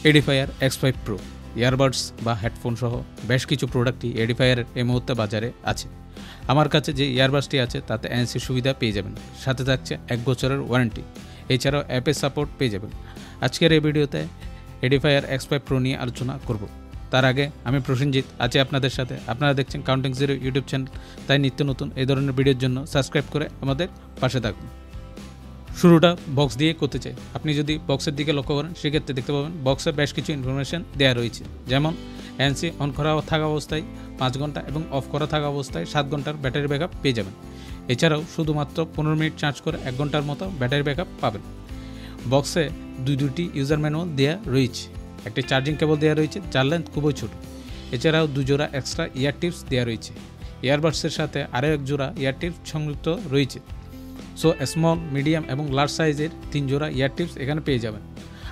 Edifier X5 Pro earbuds বা headphone সহ বেশ কিছু প্রোডাক্টই এডিফায়ারের এই মুহূর্তে বাজারে আছে। আমার কাছে যে ইয়ারবাডসটি আছে তাতে এনসি সুবিধা পেয়ে যাবেন, সাথে থাকছে 1 বছরের ওয়ারেন্টি, এছাড়াও অ্যাপের সাপোর্ট পেয়ে যাবেন। আজকের এই ভিডিওতে এডিফায়ার X5 Pro নিয়ে আলোচনা করব। তার আগে আমি প্রসেনজিৎ আছি আপনাদের সাথে। আপনারা দেখছেন কাউন্টিং জিরো ইউটিউব চ্যানেল, তাই নিত্য নতুন এই ধরনের ভিডিওর জন্য সাবস্ক্রাইব করে আমাদের পাশে থাকুন। শুরুটা বক্স দিয়ে করতে চাই। আপনি যদি বক্সের দিকে লক্ষ্য করেন সেক্ষেত্রে দেখতে পাবেন বক্সে বেশ কিছু ইনফরমেশন দেওয়া রয়েছে, যেমন এনসি অন করা থাকা অবস্থায় 5 ঘন্টা এবং অফ করা থাকা অবস্থায় 7 ঘন্টার ব্যাটারি ব্যাকআপ পেয়ে যাবেন। এছাড়াও শুধুমাত্র 15 মিনিট চার্জ করে 1 ঘন্টার মতো ব্যাটারি ব্যাকআপ পাবেন। বক্সে দুটি ইউজার ম্যানুয়াল দেওয়া রয়েছে, একটি চার্জিং কেবল দেওয়া রয়েছে যার লেন্থ খুবই ছোট। এছাড়াও 2 জোড়া এক্সট্রা ইয়ার টিপস দেওয়া রয়েছে। ইয়ারবাডসের সাথে আরও 1 জোড়া ইয়ার টিপস সংযুক্ত রয়েছে। সো স্মল, মিডিয়াম এবং লার্জ সাইজের 3 জোড়া ইয়ার টিপস এখানে পেয়ে যাবেন।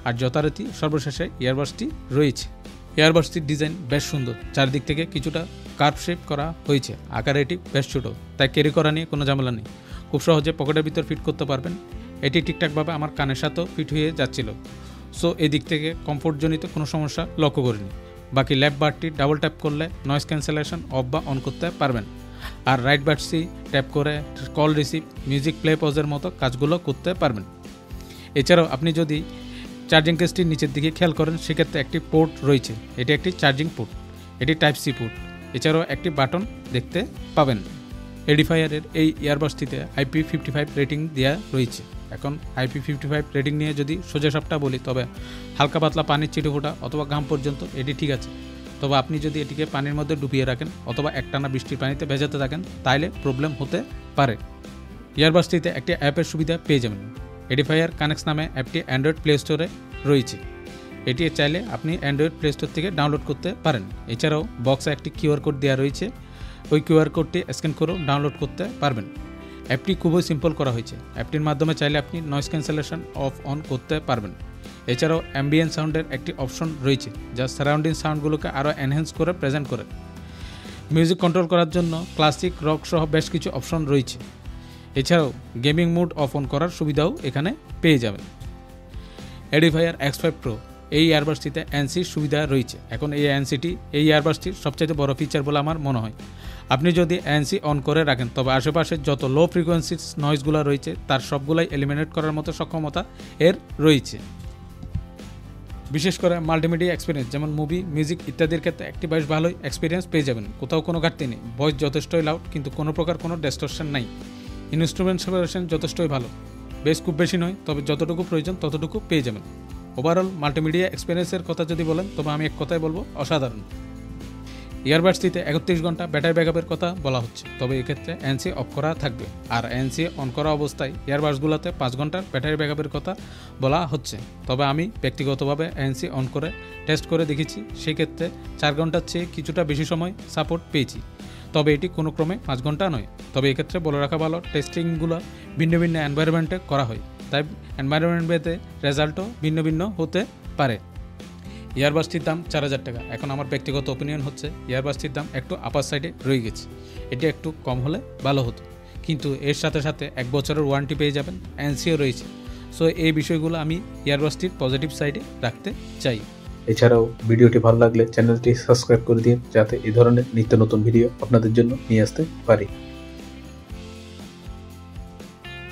আর যথারীতি সর্বশেষে ইয়ারবাডসটি রয়েছে। ইয়ারবাডসটির ডিজাইন বেশ সুন্দর, চারদিক থেকে কিছুটা কার্ভ শেপ করা হয়েছে। আকারে এটি বেশ ছোটো, তাই ক্যারি করা নিয়ে কোনো ঝামেলা নেই। খুব সহজে পকেটের ভিতর ফিট করতে পারবেন। এটি ঠিকঠাকভাবে আমার কানের সাথেও ফিট হয়ে যাচ্ছিল। সো এদিক থেকে কমফোর্টজনিত কোনো সমস্যা লক্ষ্য করিনি। বাকি লেফট বারটি ডাবল ট্যাপ করলে নয়েজ ক্যান্সেলেশন অফ বা অন করতে পারবেন, আর রাইট বাটসি ট্যাপ করে কল রিসিভ, মিউজিক প্লে পজের মতো কাজগুলো করতে পারবেন। এছাড়াও আপনি যদি চার্জিং কেসটির নিচের দিকে খেয়াল করেন সেক্ষেত্রে একটি পোর্ট রয়েছে। এটি একটি চার্জিং পোর্ট, এটি টাইপ সি পোর্ট। এছাড়াও একটি বাটন দেখতে পাবেন। এডিফায়ারের এই ইয়ারবাডসটিতে IP55 রেটিং দেওয়া রয়েছে। এখন IP55 রেটিং নিয়ে যদি সোজা সাপটা বলি, তবে হালকা পাতলা পানির ছিটেফোঁটা অথবা ঘাম পর্যন্ত এটি ঠিক আছে। তবে আপনি যদি এটিকে পানির মধ্যে ডুবিয়ে রাখেন অথবা একটানা বৃষ্টির পানিতে ভেজাতে থাকেন তাহলে প্রবলেম হতে পারে। ইয়ারবাডসটিতে একটি অ্যাপের সুবিধা পেয়ে যাবেন। এডিফায়ার কানেক্টস নামে অ্যাপটি অ্যান্ড্রয়েড প্লে স্টোরে রয়েছে। এটি চাইলে আপনি অ্যান্ড্রয়েড প্লে স্টোর থেকে ডাউনলোড করতে পারেন। এছাড়াও বক্সে একটি QR কোড দেওয়া রয়েছে, ওই QR কোডটি স্ক্যান করেও ডাউনলোড করতে পারবেন। অ্যাপটি খুবই সিম্পল করা হয়েছে। অ্যাপটির মাধ্যমে চাইলে আপনি নয়েজ ক্যান্সেলেশন অফ অন করতে পারবেন। এছাড়াও অ্যাম্বিয়েন্ট সাউন্ডের একটি অপশন রয়েছে যা সারাউন্ডিং সাউন্ডগুলোকে আরও এনহ্যান্স করে প্রেজেন্ট করে। মিউজিক কন্ট্রোল করার জন্য ক্লাসিক, রক সহ বেশ কিছু অপশন রয়েছে। এছাড়াও গেমিং মোড অফ অন করার সুবিধাও এখানে পেয়ে যাবেন। এডিফায়ার X5 Pro এই ইয়ারবাডসটিতে এনসির সুবিধা রয়েছে। এখন এই ইয়ারবাডসটির সবচেয়ে বড় ফিচার বলে আমার মনে হয়। আপনি যদি এনসি অন করে রাখেন তবে আশেপাশে যত লো ফ্রিকোয়েন্সির নয়েজগুলো রয়েছে তার সবগুলাই এলিমিনেট করার মতো সক্ষমতা এর রয়েছে। বিশেষ করে মাল্টিমিডিয়া এক্সপিরিয়েন্স যেমন মুভি, মিউজিক ইত্যাদির ক্ষেত্রে একটি বেশ ভালোই এক্সপিরিয়েন্স পেয়ে যাবেন। কোথাও কোনো ঘাটতি নেই। ভয়েস যথেষ্টই লাউড, কিন্তু কোনো প্রকার কোনো ডিস্টরশন নাই। ইনস্ট্রুমেন্ট সেপারেশন যথেষ্টই ভালো, বেশ খুব বেশি নয়, তবে যতটুকু প্রয়োজন ততটুকু পেয়ে যাবেন। ওভারঅল মাল্টিমিডিয়া এক্সপিরিয়েন্সের কথা যদি বলেন তবে আমি এক কথায় বলবো অসাধারণ। ইয়ারবাডসটিতে 31 ঘন্টা ব্যাটারি ব্যাকআপের কথা বলা হচ্ছে, তবে এক্ষেত্রে এনসি অফ করা থাকবে। আর এনসি অন করা অবস্থায় ইয়ারবাডসগুলোতে 5 ঘন্টার ব্যাটারি ব্যাকআপের কথা বলা হচ্ছে। তবে আমি ব্যক্তিগতভাবে এনসি অন করে টেস্ট করে দেখেছি, সেক্ষেত্রে 4 ঘন্টার চেয়ে কিছুটা বেশি সময় সাপোর্ট পেয়েছি। তবে এটি কোনো ক্রমে 5 ঘন্টা নয়। তবে এক্ষেত্রে বলে রাখা ভালো, টেস্টিংগুলো ভিন্ন ভিন্ন এনভায়রনমেন্টে করা হয়, তাই এনভায়রনমেন্ট ভেদে রেজাল্টও ভিন্ন ভিন্ন হতে পারে। ইয়ারবাডসটির দাম 4000 টাকা। এখন আমার ব্যক্তিগত ওপিনিয়ন হচ্ছে ইয়ারবাডসটির দাম একটু আপার সাইডে রয়ে গেছে। এটি একটু কম হলে ভালো হতো, কিন্তু এর সাথে সাথে 1 বছরের ওয়ারেন্টি পেয়ে যাবেন, এনসিও রয়েছে। সো এই বিষয়গুলো আমি ইয়ারবাডসটির পজিটিভ সাইডে রাখতে চাই। এছাড়াও ভিডিওটি ভালো লাগলে চ্যানেলটি সাবস্ক্রাইব করে দিন, যাতে এই ধরনের নিত্য নতুন ভিডিও আপনাদের জন্য নিয়ে আসতে পারি।